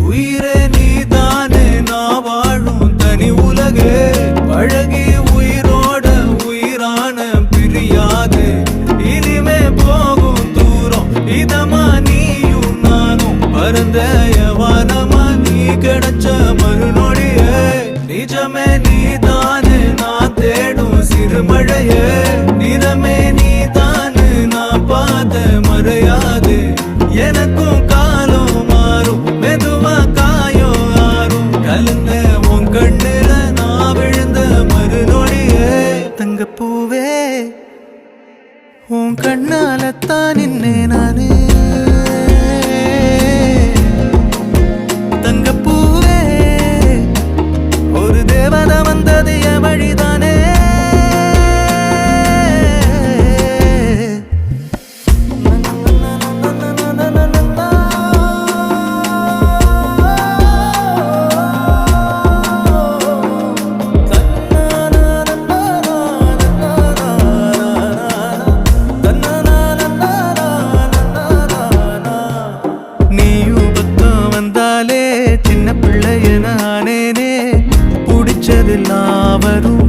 உயிரே நீதானே நான் வாழும் தனி உலகே பழகி உயிரோட உயிரான பிரியாது இனிமே போகும் தூரம் இதமா நீயும் நானும் பரந்த யவானமா நீ கிடைச்ச மறுநொடியே நிஜமே நீதானே நான் தேடும் சிறுமழையே நிறமே நீதானே நான் பார்த்த மறையாது எனக்கும் காலம் மாறும் மெதுவா காயம் ஆறும் கலந்த உன் கண்ணுல நான் விழுந்த மறுநொடியே தங்கப்பூவே உன் கண்ணாலத்தான் நின்னே நானே தங்கப்பூவே ஒரு தேவதை வந்தது என் வழிதானே சின்ன பிள்ளைய நானேனே பிடிச்சதெல்லாம் வரும்